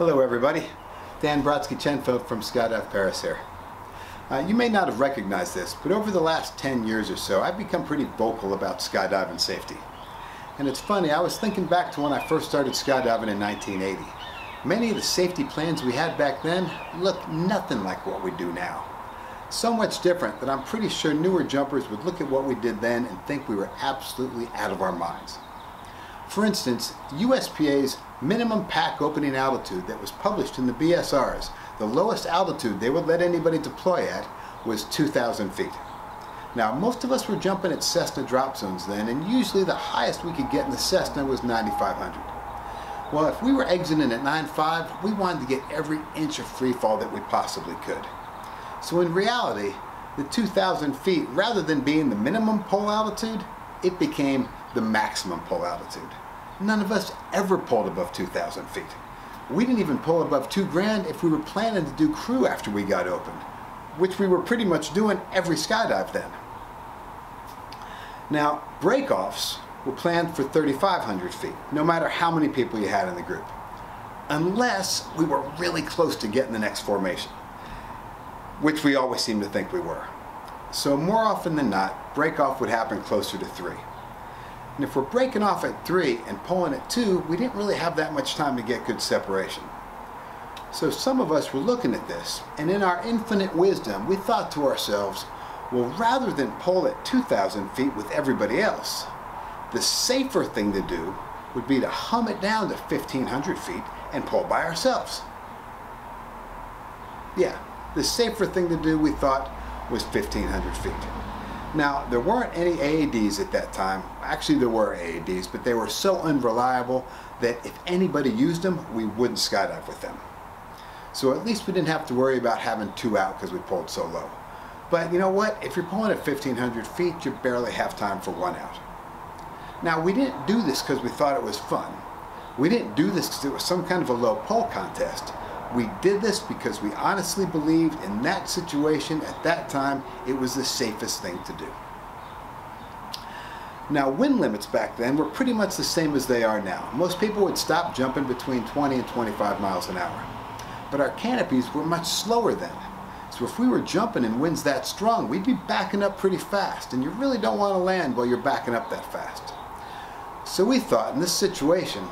Hello everybody, Dan Brodsky-Chenfeld from Skydive Paris here. You may not have recognized this, but over the last 10 years or so I've become pretty vocal about skydiving safety. And it's funny, I was thinking back to when I first started skydiving in 1980. Many of the safety plans we had back then looked nothing like what we do now. So much different that I'm pretty sure newer jumpers would look at what we did then and think we were absolutely out of our minds. For instance, USPA's minimum pack opening altitude that was published in the BSRs, the lowest altitude they would let anybody deploy at was 2,000 feet. Now, most of us were jumping at Cessna drop zones then, and usually the highest we could get in the Cessna was 9,500. Well, if we were exiting at 9.5, we wanted to get every inch of free fall that we possibly could. So in reality, the 2,000 feet, rather than being the minimum pole altitude, it became the maximum pole altitude. None of us ever pulled above 2,000 feet. We didn't even pull above 2 grand if we were planning to do crew after we got open, which we were pretty much doing every skydive then. Now, break-offs were planned for 3,500 feet, no matter how many people you had in the group, unless we were really close to getting the next formation, which we always seem to think we were. So more often than not, break-off would happen closer to 3. And if we're breaking off at 3 and pulling at 2, we didn't really have that much time to get good separation. So some of us were looking at this, and in our infinite wisdom, we thought to ourselves, well, rather than pull at 2,000 feet with everybody else, the safer thing to do would be to hum it down to 1,500 feet and pull by ourselves. Yeah, the safer thing to do, we thought, was 1,500 feet. Now, there weren't any AADs at that time. Actually, there were AADs, but they were so unreliable that if anybody used them, we wouldn't skydive with them. So at least we didn't have to worry about having 2 out because we pulled so low. But you know what? If you're pulling at 1,500 feet, you barely have time for 1 out. Now, we didn't do this because we thought it was fun. We didn't do this because it was some kind of a low pull contest. We did this because we honestly believed in that situation at that time it was the safest thing to do. Now, wind limits back then were pretty much the same as they are now. Most people would stop jumping between 20 and 25 miles an hour. But our canopies were much slower then. So if we were jumping in winds that strong, we'd be backing up pretty fast, and you really don't want to land while you're backing up that fast. So we thought in this situation,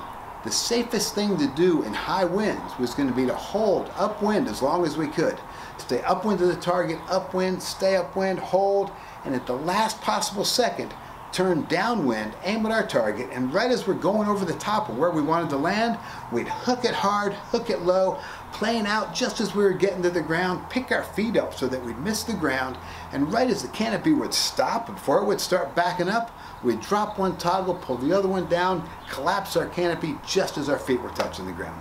the safest thing to do in high winds was going to be to hold upwind as long as we could. Stay upwind to the target, upwind, stay upwind, hold, and at the last possible second, turn downwind, aim at our target, and right as we're going over the top of where we wanted to land, we'd hook it hard, hook it low, plane out just as we were getting to the ground, pick our feet up so that we'd miss the ground, and right as the canopy would stop, before it would start backing up, we'd drop one toggle, pull the other one down, collapse our canopy just as our feet were touching the ground.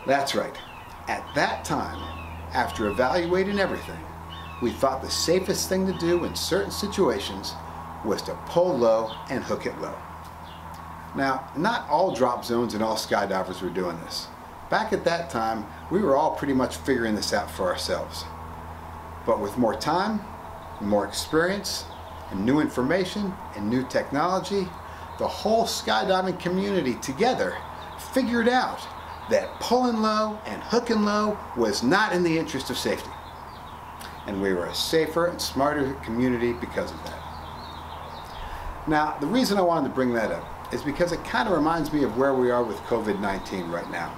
That's right. At that time, after evaluating everything, we thought the safest thing to do in certain situations was to pull low and hook it low. Now, not all drop zones and all skydivers were doing this. Back at that time, we were all pretty much figuring this out for ourselves. But with more time, more experience, and new information and new technology, the whole skydiving community together figured out that pulling low and hooking low was not in the interest of safety. And we were a safer and smarter community because of that. Now, the reason I wanted to bring that up is because it kind of reminds me of where we are with COVID-19 right now.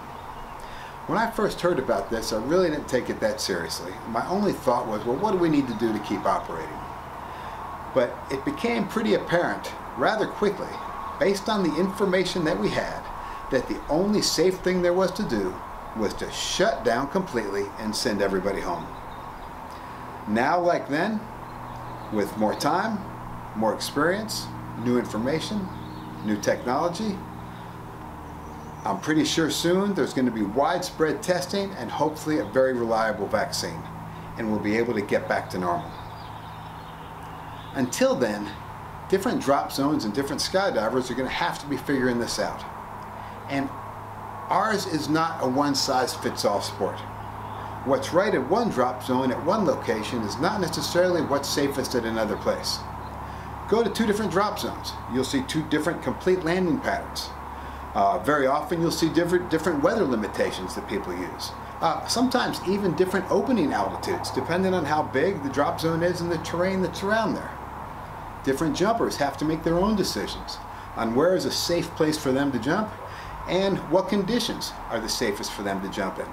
When I first heard about this, I really didn't take it that seriously. My only thought was, well, what do we need to do to keep operating? But it became pretty apparent rather quickly, based on the information that we had, that the only safe thing there was to do was to shut down completely and send everybody home. Now, like then, with more time, more experience, new information, new technology, I'm pretty sure soon there's going to be widespread testing and hopefully a very reliable vaccine, and we'll be able to get back to normal. Until then, different drop zones and different skydivers are going to have to be figuring this out. And ours is not a one-size-fits-all sport. What's right at one drop zone at one location is not necessarily what's safest at another place. Go to 2 different drop zones. You'll see 2 different complete landing patterns. Very often you'll see different weather limitations that people use. Sometimes even different opening altitudes, depending on how big the drop zone is and the terrain that's around there. Different jumpers have to make their own decisions on where is a safe place for them to jump and what conditions are the safest for them to jump in.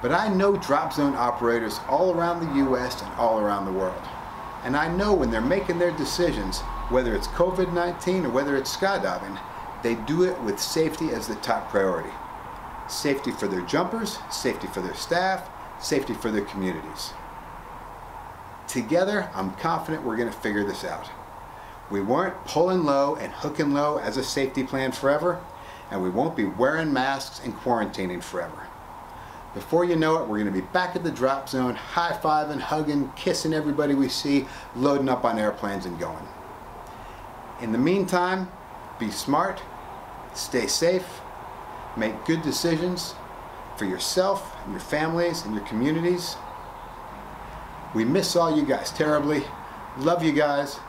But I know drop zone operators all around the U.S. and all around the world. And I know when they're making their decisions, whether it's COVID-19 or whether it's skydiving, they do it with safety as the top priority. Safety for their jumpers, safety for their staff, safety for their communities. Together, I'm confident we're going to figure this out. We weren't pulling low and hooking low as a safety plan forever, and we won't be wearing masks and quarantining forever. Before you know it, we're going to be back at the drop zone, high-fiving, hugging, kissing everybody we see, loading up on airplanes and going. In the meantime, be smart, stay safe, make good decisions for yourself and your families and your communities. We miss all you guys terribly, love you guys,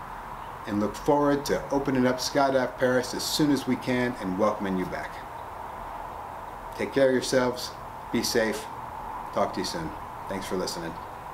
and look forward to opening up Skydive Paris as soon as we can and welcoming you back. Take care of yourselves. Be safe. Talk to you soon. Thanks for listening.